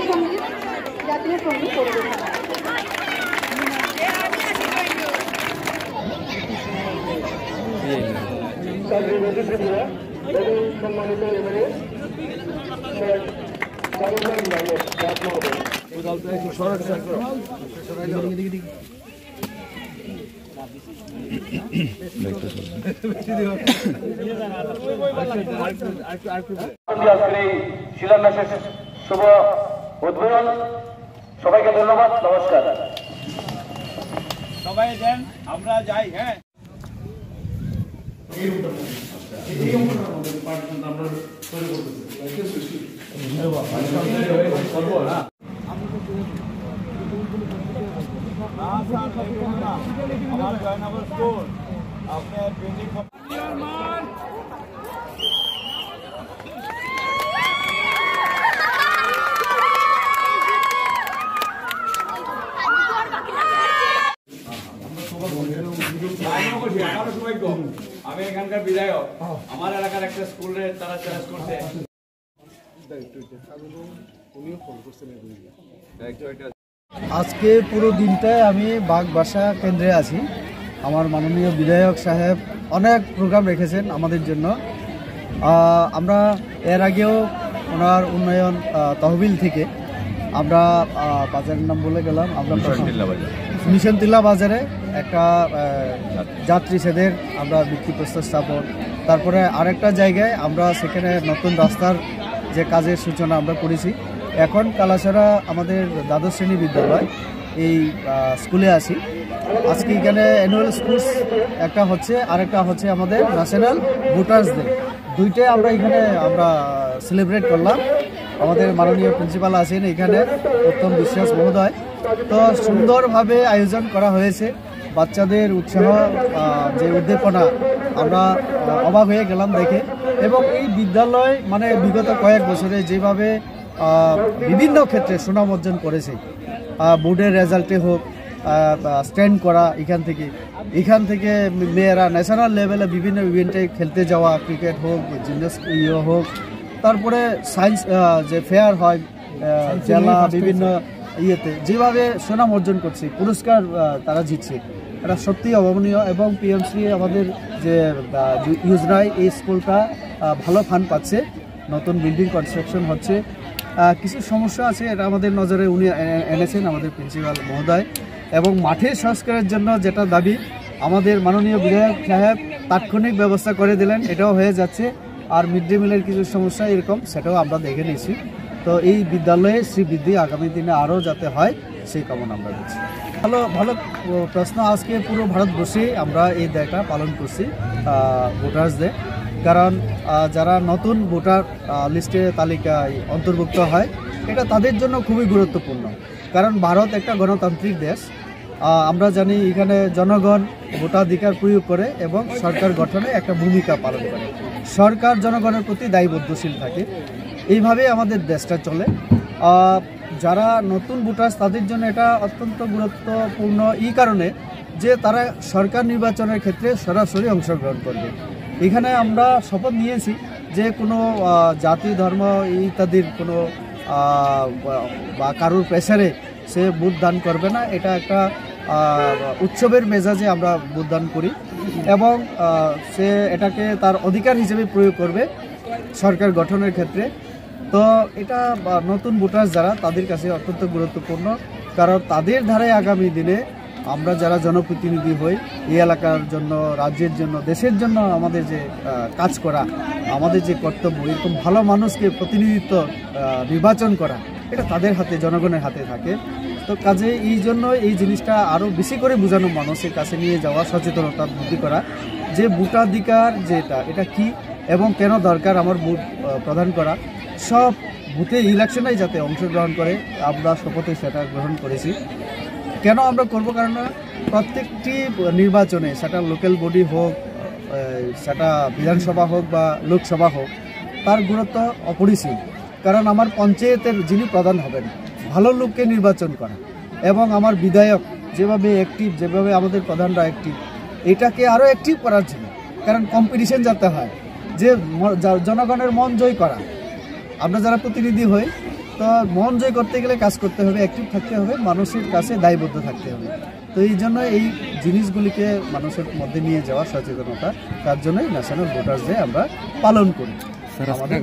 সঙ্গীত জাতীয় সঙ্গীত পরিবেশন। শিলান্যাসের শুভ উদ্বোধন। সবাইকে ধন্যবাদ, নমস্কার। সবাই দেন, আমরা যাই। হ্যাঁ, আমার জয়নগর স্কুল আপনার বিল্ডিং আমি এখানকার বিধায়ক, আমার এলাকার একটা স্কুলে তারা চ্যালেঞ্জ করছে। আজকে পুরো দিনটায় আমি বাগবাসা কেন্দ্রে আছি। আমার মাননীয় বিধায়ক সাহেব অনেক প্রোগ্রাম রেখেছেন আমাদের জন্য। আমরা এর আগেও ওনার উন্নয়ন তহবিল থেকে আমরা বাজারের নাম বলে গেলাম, আমরা মিশন টিল্লা বাজারে একটা যাত্রী সেদের আমরা ভিত্তিপ্রস্তর স্থাপন, তারপরে আরেকটা জায়গায় আমরা সেখানে নতুন রাস্তার যে কাজের সূচনা আমরা করেছি। এখন কালাছড়া আমাদের দ্বাদশ শ্রেণী বিদ্যালয় এই স্কুলে আছি। আজকে এখানে অ্যানুয়াল স্পোর্টস একটা হচ্ছে, আরেকটা হচ্ছে আমাদের ন্যাশনাল ভোটার্স ডে। দুইটাই আমরা এখানে সেলিব্রেট করলাম। আমাদের মাননীয় প্রিন্সিপাল আছেন এখানে, উত্তম বিশ্বাস মহোদয়। তো সুন্দরভাবে আয়োজন করা হয়েছে। বাচ্চাদের উৎসাহ, যে উদ্দীপনা, আমরা অবাক হয়ে গেলাম দেখে। এবং এই বিদ্যালয় মানে বিগত কয়েক বছরে যেভাবে বিভিন্ন ক্ষেত্রে সুনাম অর্জন করেছে, বোর্ডের রেজাল্টে হোক, স্ট্যান্ড করা এখান থেকে মেয়েরা ন্যাশনাল লেভেলে বিভিন্ন ইভেন্টে খেলতে যাওয়া, ক্রিকেট হোক, জিমন্যাস্টিক হোক, তারপরে সায়েন্স যে ফেয়ার হয় জেলা বিভিন্ন ইয়েতে যেভাবে সুনাম অর্জন করছে, পুরস্কার তারা জিতছে, এটা সত্যিই অভাবনীয়। এবং পিএমসি আমাদের যে ইউজরায় এই স্কুলটা ভালো ফান্ড পাচ্ছে, নতুন বিল্ডিং কনস্ট্রাকশন হচ্ছে। কিছু সমস্যা আছে, এটা আমাদের নজরে উনি এনেছেন আমাদের প্রিন্সিপাল মহোদয়। এবং মাঠের সংস্কারের জন্য যেটা দাবি, আমাদের মাননীয় বিধায়ক সাহেব তাৎক্ষণিক ব্যবস্থা করে দিলেন, এটাও হয়ে যাচ্ছে। আর মিড ডে মিলের কিছু সমস্যা এরকম, সেটাও আমরা দেখে নিয়েছি। তো এই বিদ্যালয়ে শ্রীবৃদ্ধি আগামী দিনে আরও যাতে হয় সেই কামনা আমরা করছি। ভালো প্রশ্ন। আজকে পুরো ভারতবর্ষে আমরা এই ডেটা পালন করছি, ভোটার্স ডে। কারণ যারা নতুন ভোটার লিস্টে তালিকায় অন্তর্ভুক্ত হয়, এটা তাদের জন্য খুবই গুরুত্বপূর্ণ। কারণ ভারত একটা গণতান্ত্রিক দেশ। আমরা জানি এখানে জনগণ ভোটাধিকার প্রয়োগ করে এবং সরকার গঠনে একটা ভূমিকা পালন করে। সরকার জনগণের প্রতি দায়বদ্ধশীল থাকে। এইভাবে আমাদের দেশটা চলে। যারা নতুন ভোটার তাদের জন্য এটা অত্যন্ত গুরুত্বপূর্ণ এই কারণে যে তারা সরকার নির্বাচনের ক্ষেত্রে সরাসরি অংশগ্রহণ করবে। এখানে আমরা শপথ নিয়েছি যে কোনো জাতি, ধর্ম ইত্যাদির কোনো বা কারোর প্রেসারে সে ভোট দান করবে না। এটা একটা উৎসবের মেজাজে আমরা ভোট দান করি এবং সে এটাকে তার অধিকার হিসেবে প্রয়োগ করবে সরকার গঠনের ক্ষেত্রে। তো এটা নতুন ভোটার যারা, তাদের কাছে অত্যন্ত গুরুত্বপূর্ণ। কারণ তাদের ধারায় আগামী দিনে আমরা যারা জনপ্রতিনিধি হই, এই এলাকার জন্য, রাজ্যের জন্য, দেশের জন্য আমাদের যে কাজ করা, আমাদের যে কর্তব্য, এরকম ভালো মানুষকে প্রতিনিধিত্ব নির্বাচন করা, এটা তাদের হাতে, জনগণের হাতে থাকে। তো কাজে এই জন্য এই জিনিসটা আরও বেশি করে বোঝানো, মানুষের কাছে নিয়ে যাওয়া, সচেতনতা বৃদ্ধি করা যে ভোটাধিকার যেটা, এটা কি এবং কেন দরকার আমার ভোট প্রদান করা। সব বুথে ইলেকশনেই যাতে অংশগ্রহণ করে, আমরা শপথে সেটা গ্রহণ করেছি। কেন আমরা করব? কারণ প্রত্যেকটি নির্বাচনে, সেটা লোকাল বডি হোক, সেটা বিধানসভা হোক বা লোকসভা হোক, তার গুরুত্ব অপরিসীম। কারণ আমার পঞ্চায়েতের যিনি প্রধান হবেন, ভালো লোককে নির্বাচন করা এবং আমার বিধায়ক যেভাবে অ্যাক্টিভ, যেভাবে আমাদের প্রধানরা অ্যাক্টিভ, এটাকে আরও অ্যাক্টিভ করার জন্য। কারণ কম্পিটিশন যাতে হয়, যে জনগণের মন জয় করা। আমরা যারা প্রতিনিধি হই, তো মন জয় করতে গেলে কাজ করতে হবে, অ্যাক্টিভ থাকতে হবে, মানুষের কাছে দায়বদ্ধ থাকতে হবে। তো এই জন্য এই জিনিসগুলিকে মানুষের মধ্যে নিয়ে যাওয়া সচেতনতা, তার জন্যই ন্যাশনাল ভোটার্স ডে আমরা পালন করি। আমাদের